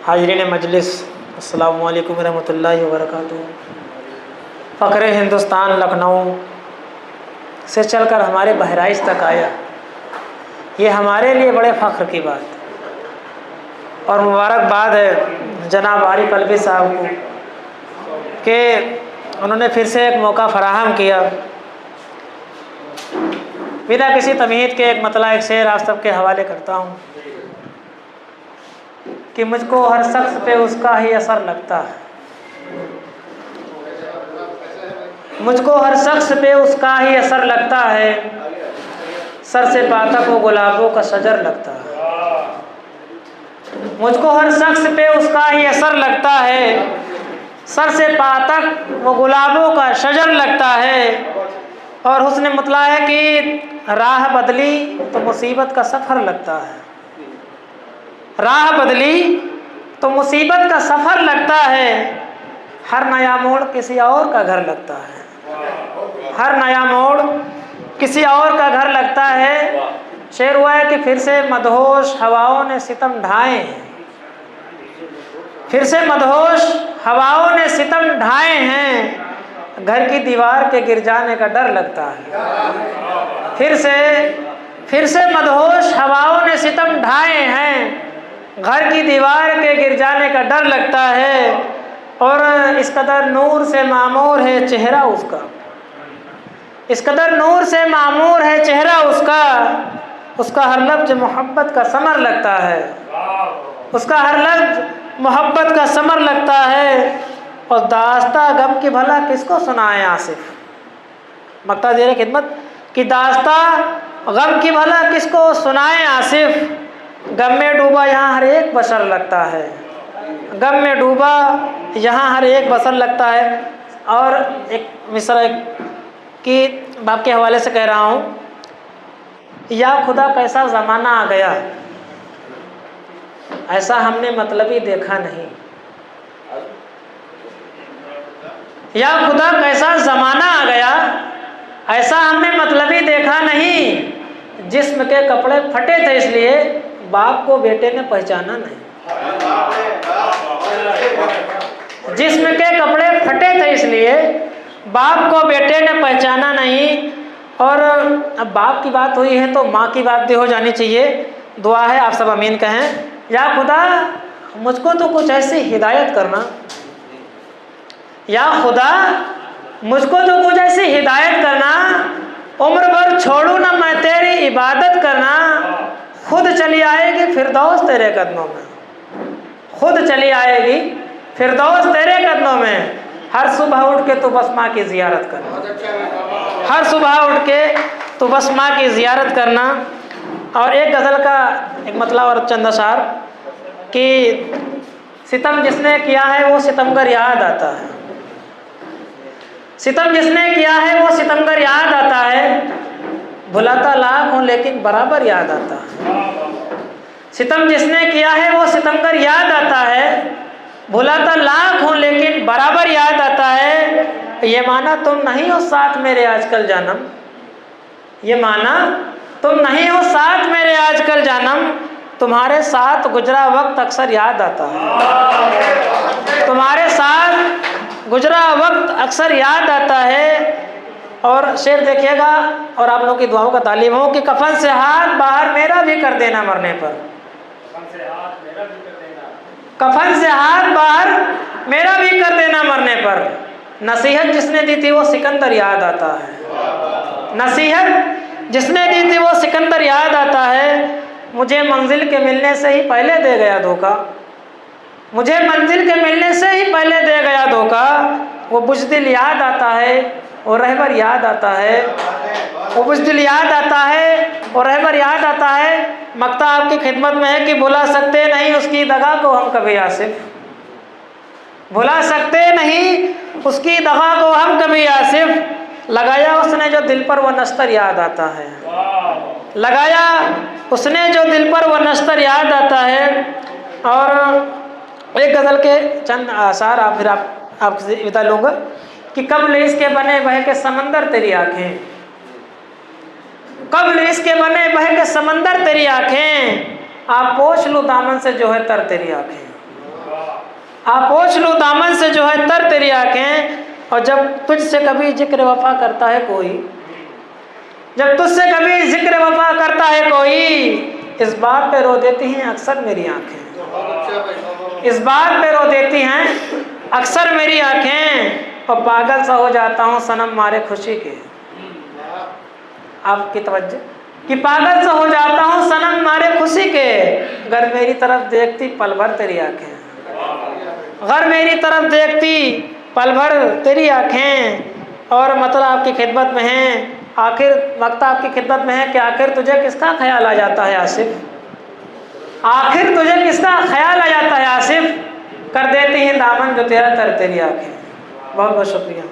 हाज़रीन मजलिस, अस्सलामु अलैकुम रहमतुल्लाहि व बरकातुहू। फ़ख्र हिंदुस्तान लखनऊ से चलकर हमारे बहराइच तक आया, ये हमारे लिए बड़े फ़ख्र की बात और मुबारकबाद है जनाब आरिफ अलवी साहब को कि उन्होंने फिर से एक मौका फराहम किया। बिना किसी तमहीद के एक मतला एक शेर आप सबके हवाले करता हूँ कि मुझको हर शख्स पे उसका ही असर लगता है, मुझको हर शख्स पे उसका ही असर लगता है, सर से पातक वो गुलाबों का शजर लगता है। मुझको हर शख्स पे उसका ही असर लगता है, सर से पातक वो गुलाबों का शजर लगता है। और उसने मतला है कि राह बदली तो मुसीबत का सफ़र लगता है, राह बदली तो मुसीबत का सफ़र लगता है। हर नया मोड़ किसी और का घर लगता है, हर नया मोड़ किसी और का घर लगता है। शेर हुआ है कि फिर से मदहोश हवाओं ने सितम ढाए हैं, फिर से मदहोश हवाओं ने सितम ढाए हैं, घर की दीवार के गिर जाने का डर लगता है। फिर से मदहोश हवाओं ने सितम ढाए हैं, घर की दीवार के गिर जाने का डर लगता है। और इस कदर नूर से मामूर है चेहरा उसका, इस कदर नूर से मामूर है चेहरा उसका, उसका हर लफ्ज मोहब्बत का समर लगता है, उसका हर लफ्ज मोहब्बत का समर लगता है। और दास्ता गम की भला किसको सुनाए आसिफ, मक्ता दे रहे खिदमत कि दास्ता गम की भला किसको सुनाए आसिफ। गम में डूबा यहाँ हर एक बशर लगता है, गम में डूबा यहाँ हर एक बशर लगता है। और एक मिसरा की बाप के हवाले से कह रहा हूँ, या खुदा कैसा ज़माना आ गया, ऐसा हमने मतलबी देखा नहीं। या खुदा कैसा ज़माना आ गया, ऐसा हमने मतलबी देखा नहीं। जिस्म के कपड़े फटे थे इसलिए बाप को बेटे ने पहचाना नहीं, जिस्म के कपड़े फटे थे इसलिए बाप को बेटे ने पहचाना नहीं। और अब बाप की बात हुई है तो माँ की बात भी हो जानी चाहिए। दुआ है आप सब आमीन कहें। या खुदा मुझको तो कुछ ऐसी हिदायत करना, या खुदा मुझको तो कुछ ऐसी हिदायत करना, उम्र भर छोड़ू ना मैं तेरी इबादत करना। खुद चली आएगी फिरदौस तेरे कदमों में, खुद चली आएगी फिरदौस तेरे कदमों में। हर सुबह उठ के तो बस माँ की ज़ियारत करना, हर सुबह उठ के तो बस माँ की ज़ियारत करना। और एक गज़ल का एक मतलब और चंद अशार कि सितम जिसने किया है वो सितमगर याद आता है, सितम जिसने किया है वो सितमगर याद आता है। भुलाता लाख हूँ लेकिन बराबर याद आता है, सितम जिसने किया है वो सितमगर याद आता है। भुलाता लाख हूँ लेकिन बराबर याद आता है। ये माना तुम नहीं हो साथ मेरे आजकल जानम, ये माना तुम नहीं हो साथ मेरे आजकल जानम। तुम्हारे साथ गुजरा वक्त अक्सर याद आता है, तुम्हारे साथ गुजरा वक्त अक्सर याद आता है। और शेर देखिएगा और आप लोगों की दुआओं का तालीम हो कि कफन से हाथ बाहर मेरा भी कर देना मरने पर, कफन से हाथ बाहर मेरा भी कर देना मरने पर। नसीहत जिसने दी थी वो सिकंदर याद आता है, नसीहत जिसने दी थी वो सिकंदर याद आता है। मुझे मंजिल के मिलने से ही पहले दे गया धोखा, मुझे मंजिल के मिलने से ही पहले दे गया धोखा। वो बुज़दिल याद आता है और रहबर याद आता है, वो बुज़दिल याद आता है और रहबर याद आता है। मक्ता आपकी खिदमत में है कि भुला सकते नहीं उसकी दगा को हम कभी आसिफ, भुला सकते नहीं उसकी दगा को हम कभी आसिफ। लगाया उसने जो दिल पर वो नस्तर याद आता है, लगाया उसने जो दिल पर वो नस्तर याद आता है। और एक गज़ल के चंद आसार आप फिर आपसे विदा लूँगा कि कब्ल इसके बने बह के समंदर तेरी आँखें, कब्ल इसके बने बह के समंदर तेरी आँखें। आप पोछ लूँ दामन से जो है तर तेरी आँखें, आप पोंछ लूँ दामन से जो है तर तेरी आंखें, और जब तुझसे कभी जिक्र वफा करता है कोई, जब तुझसे कभी जिक्र वफा करता है कोई, इस बात पे रो देती हैं अक्सर मेरी आंखें, इस बात पे रो देती हैं अक्सर मेरी आंखें, और पागल सा हो जाता हूँ सनम मारे खुशी के। आपकी तवज्जो कि पागल सा हो जाता हूँ सनम मारे खुशी के, अगर मेरी तरफ देखती पल भर तेरी आंखें, अगर मेरी तरफ देखती पल भर तेरी आंखें। और मतलब आपकी खिदमत में हैं, आखिर वक्त आपकी खिदमत में है कि आखिर तुझे किसका ख्याल आ जाता है आसिफ, आखिर तुझे किसका ख्याल आ जाता है आसिफ, कर देती हैं दामन जो तेरा तर तेरी आंखें। बहुत बहुत शुक्रिया।